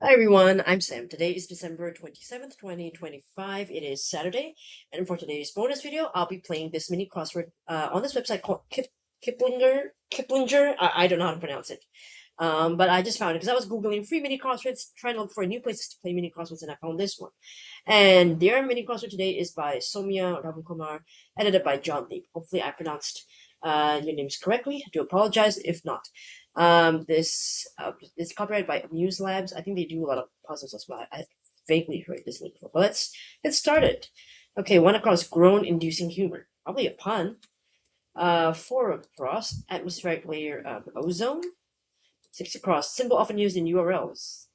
Hi everyone, I'm Sam. Today is December 27th, 2025. It is Saturday, and for today's bonus video, I'll be playing this mini crossword on this website called Kiplinger. I don't know how to pronounce it. But I just found it because I was Googling free mini crosswords, trying to look for new places to play mini crosswords, and I found this one. And their mini crossword today is by Somya Ravikumar, edited by John Lee. Hopefully I pronounced your names correctly. I do apologize if not. This is copyrighted by Amuse Labs. I think they do a lot of puzzles as well. I vaguely heard this name before. But let's get started. Okay, one across, groan-inducing humor. Probably a pun. Four across, atmospheric layer of ozone. Six across, symbol often used in URLs.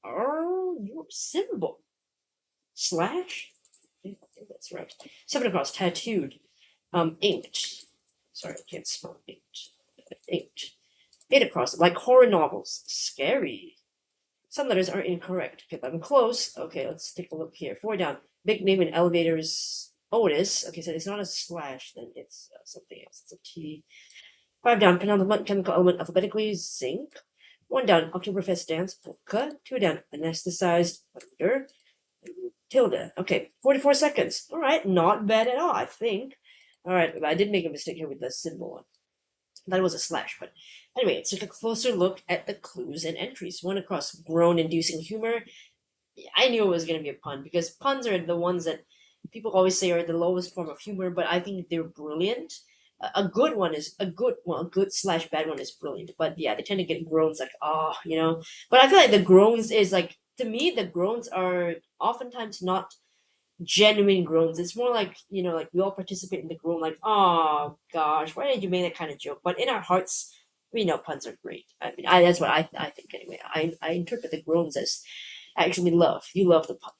Oh, your symbol. Slash? I think that's right. Seven across, tattooed. Inked. Sorry, I can't spell inked. Inked. Eight across, like horror novels. Scary. Some letters are incorrect. Okay, but I'm close. Okay, let's take a look here. Four down. Big name in elevators. Oh, it is. Okay, so it's not a slash, then it's something else. It's a T. Five down. Penultimate chemical element alphabetically. Zinc. One down. Oktoberfest dance. Polka. Two down. Anesthetized. Under. Tilde. Okay, 44 seconds. All right, not bad at all, I think. All right, I did make a mistake here with the symbol one. That was a slash, but anyway, let's take a closer look at the clues and entries. One across, groan-inducing humor. I knew it was going to be a pun because puns are the ones that people always say are the lowest form of humor, but I think they're brilliant. A good one is a good slash bad one is brilliant, but yeah, they tend to get groans like But I feel like the groans is like, to me, the groans are oftentimes not genuine groans. It's more like, like we all participate in the groan, like, oh gosh, why did you make that kind of joke? But in our hearts, we know puns are great. I mean, that's what I think anyway. I interpret the groans as actually love. You love the pun.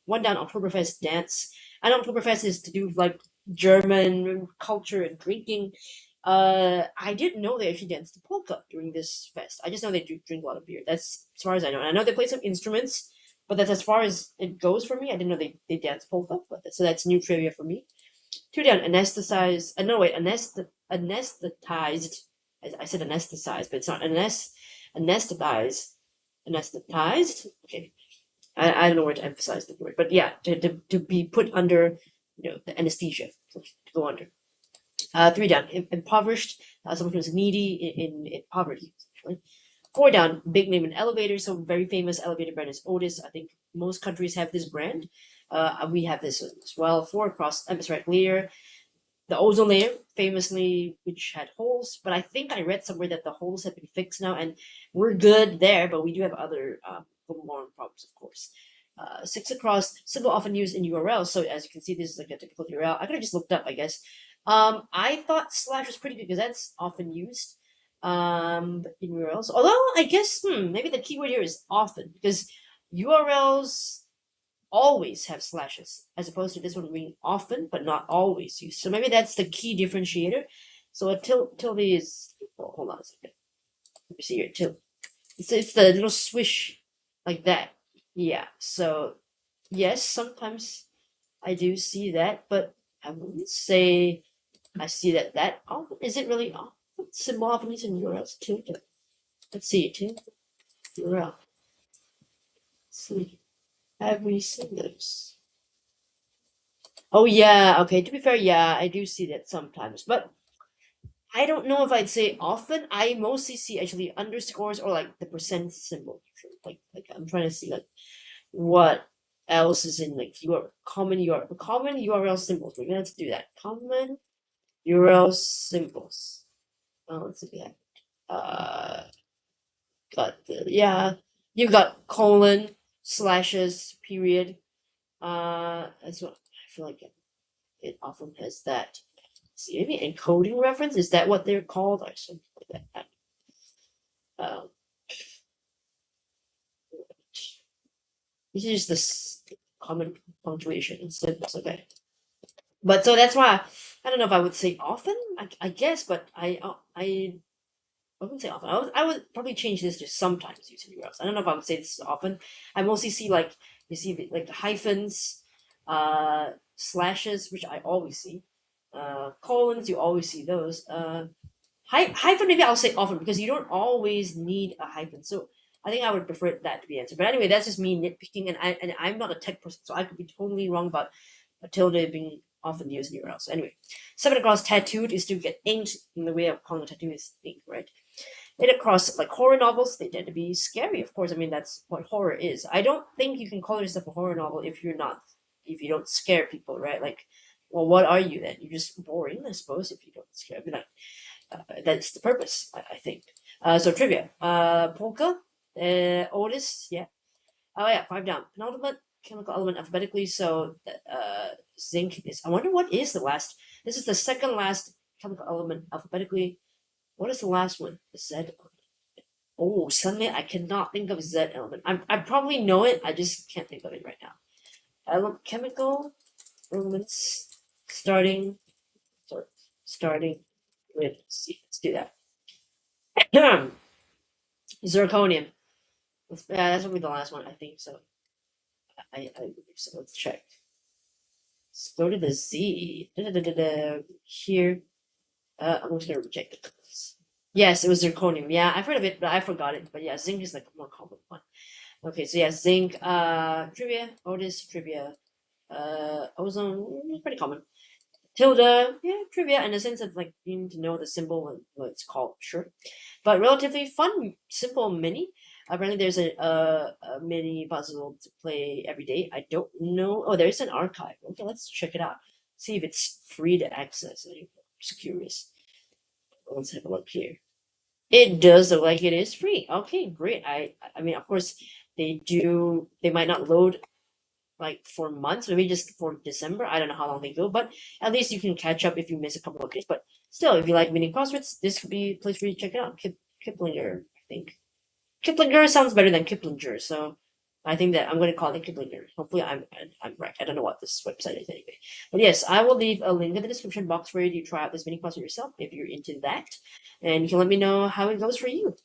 One down, Oktoberfest dance. And Oktoberfest is to do with like German culture and drinking. I didn't know they actually danced the polka during this fest. I just know they drink a lot of beer. That's as far as I know. And I know they play some instruments, but that's as far as it goes for me. I didn't know they dance polka, so that's new trivia for me. Two down, anesthetized. No, wait, anesthetized. I said anesthetized, but it's not anesthetized. Anesthetized. Okay, I don't know where to emphasize the word, but yeah, to be put under, the anesthesia, to go under. Three down, impoverished. Someone who's needy in poverty, actually. Four down, big name in elevators. So very famous elevator brand is Otis. I think most countries have this brand. We have this as well. Four across, atmospheric layer. The ozone layer, famously, which had holes, but I think I read somewhere that the holes have been fixed now, and we're good there. But we do have other more problems, of course. Six across, symbol often used in URLs. So as you can see, this is like a typical URL. I could have just looked up, I guess. I thought slash was pretty good because that's often used in URLs. Although I guess maybe the keyword here is often, because URLs always have slashes as opposed to this one being often but not always used. So maybe that's the key differentiator. So a tilde is, hold on a second. Let me see here. Tilde. It's the little swish like that. Yeah. So yes, sometimes I do see that, but I wouldn't say I see that often. Is it really often? Symbol often used in URLs too. Let's see it too. URL. Let's see. Have we seen those? Oh yeah, okay. To be fair, yeah, I do see that sometimes, but I don't know if I'd say often. I mostly see actually underscores or like the percent symbol. Like I'm trying to see like what else is in like your common URL symbols. We're gonna have to do that. Common URL symbols. Let's see that. Got the, yeah. You've got colon, slashes, period. That's what I feel like it often has that. Let's see, maybe encoding reference, is that what they're called or something like that? This is just the common punctuation and symbols, okay. But so that's why I don't know if I would say often. I guess, but I wouldn't say often. I would probably change this to sometimes using URLs. I don't know if I would say this often. I mostly see like you see like the hyphens, slashes, which I always see. Colons, you always see those. Hyphen, maybe I'll say often because you don't always need a hyphen. So I think I would prefer that to be answered. But anyway, that's just me nitpicking, and I'm not a tech person, so I could be totally wrong about a tilde being often used anywhere else. Anyway, 7 across tattooed is to get inked, in the way of calling a tattoo is ink, right? 8 across, like horror novels, they tend to be scary, of course. I mean, that's what horror is. I don't think you can call yourself a horror novel if you don't scare people, right? Like, well, what are you then? You're just boring, I suppose, if you don't scare. I mean, like, that's the purpose, I think. So trivia. Polka, Otis, yeah. Oh yeah, 5 down. Penultimate chemical element alphabetically. So zinc is. I wonder what is the last. This is the second last chemical element alphabetically. What is the last one? The Z. Oh, suddenly I cannot think of Z element. I probably know it. I just can't think of it right now. Chemical elements starting. Sorry, starting with C. Let's do that. Zirconium. Yeah, that's gonna be the last one. I think so. I believe so. Let's check. Let's go to the Z. Here. I'm just gonna reject it. Yes, it was zirconium. Yeah, I've heard of it, but I forgot it. But yeah, zinc is like a more common one. Okay, so yeah, zinc, trivia, Otis, trivia, ozone, pretty common. Tilde, yeah, trivia in the sense of like you need to know the symbol and what it's called, sure. But relatively fun, simple mini. Apparently, there's a mini puzzle to play every day. I don't know. Oh, there's an archive. Okay, let's check it out. See if it's free to access. I'm just curious. Let's have a look here. It does look like it is free. Okay, great. I mean, of course, they might not load like for months, maybe just for December. I don't know how long they go, but at least you can catch up if you miss a couple of days. But still, if you like mini crosswords, this could be a place for you to check it out. Kiplinger, I think. Kiplinger sounds better than Kiplinger, so I think that I'm going to call it Kiplinger. Hopefully, I'm right. I don't know what this website is anyway. But yes, I will leave a link in the description box for you to try out this mini crossword yourself if you're into that, and you can let me know how it goes for you.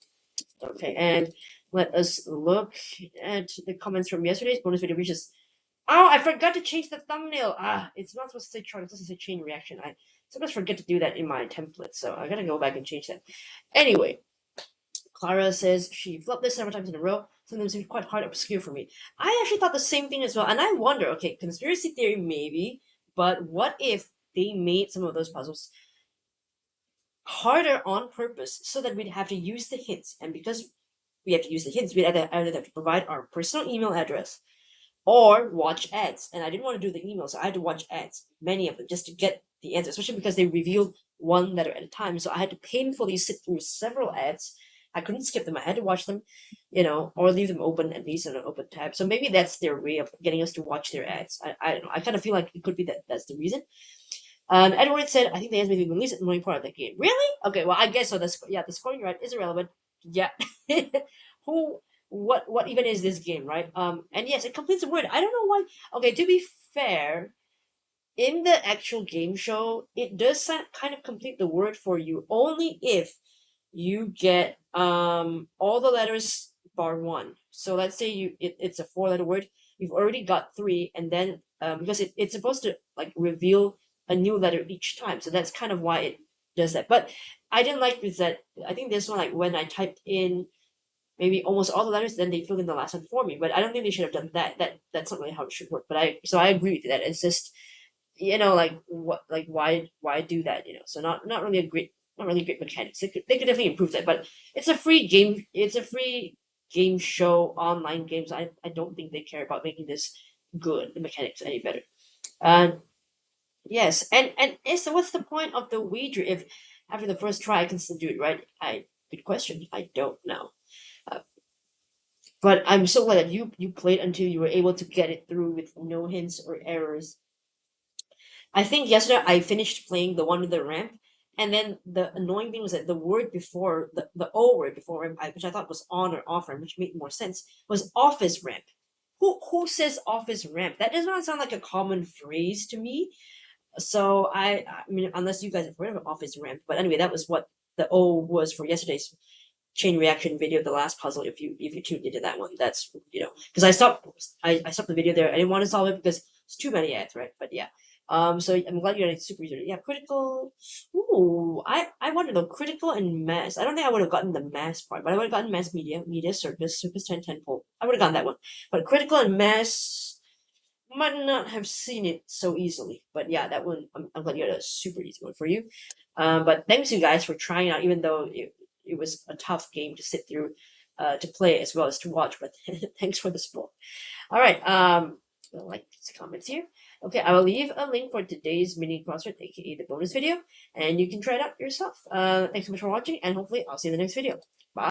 Okay, and let us look at the comments from yesterday's bonus video, which is, oh, I forgot to change the thumbnail. It's not supposed to say chart, it's supposed to say chain reaction. I sometimes forget to do that in my template, so I gotta go back and change that. Anyway, Clara says she flopped this several times in a row. Sometimes it's quite hard to obscure for me. I actually thought the same thing as well, and I wonder, okay, conspiracy theory maybe, but what if they made some of those puzzles harder on purpose so that we'd have to use the hints, and because we have to use the hints, we'd either have to provide our personal email address or watch ads. And I didn't want to do the email, so I had to watch ads, many of them, just to get the answer, especially because they revealed one letter at a time. So I had to painfully sit through several ads. I couldn't skip them. I had to watch them, or leave them open at least on an open tab. So maybe that's their way of getting us to watch their ads. I don't know. I kind of feel like it could be that's the reason. Edward said, I think the ads may be the least annoying part of the game. Really? Okay, well, I guess so. The scoring right is irrelevant. Yeah. What even is this game, right? And yes, it completes a word. I don't know why. Okay, to be fair, in the actual game show, it does kind of complete the word for you only if you get all the letters bar one. So let's say it's a 4-letter word. You've already got 3, and then because it's supposed to like reveal a new letter each time, so that's kind of why it does that. But I didn't like this that I think this one, like when I typed in maybe almost all the letters, then they fill in the last one for me. But I don't think they should have done that. That's not really how it should work. But I agree with that. It's just like why do that? So not really great mechanics. They could definitely improve that. But it's a free game. It's a free game show, online games. I don't think they care about making this good, the mechanics any better. Yes, and so what's the point of the wager if after the first try I can still do it, right? Good question. I don't know. But I'm so glad that you played until you were able to get it through with no hints or errors. I think yesterday I finished playing the one with the ramp, and then the annoying thing was that the word before the O word before ramp, which I thought was on or off ramp, which made more sense, was office ramp. Who says office ramp? That does not sound like a common phrase to me. So I mean, unless you guys have heard of office ramp, but anyway, that was what the O was for yesterday's chain reaction video, the last puzzle. If you tuned into that one, that's because I stopped the video there. I didn't want to solve it because it's too many ads, right? But yeah, So I'm glad you got it super easy. Yeah, critical. Ooh, I want to know critical and mass. I don't think I would have gotten the mass part, but I would have gotten mass media, circus 10 pole. I would have gotten that one. But critical and mass might not have seen it so easily. But yeah, that one, I'm glad you got a super easy one for you. But thanks you guys for trying out, even though it was a tough game to sit through, to play as well as to watch. But thanks for the support. All right. Like comments here. Okay, I will leave a link for today's mini crossword, aka the bonus video, and you can try it out yourself. Thanks so much for watching, and hopefully I'll see you in the next video. Bye.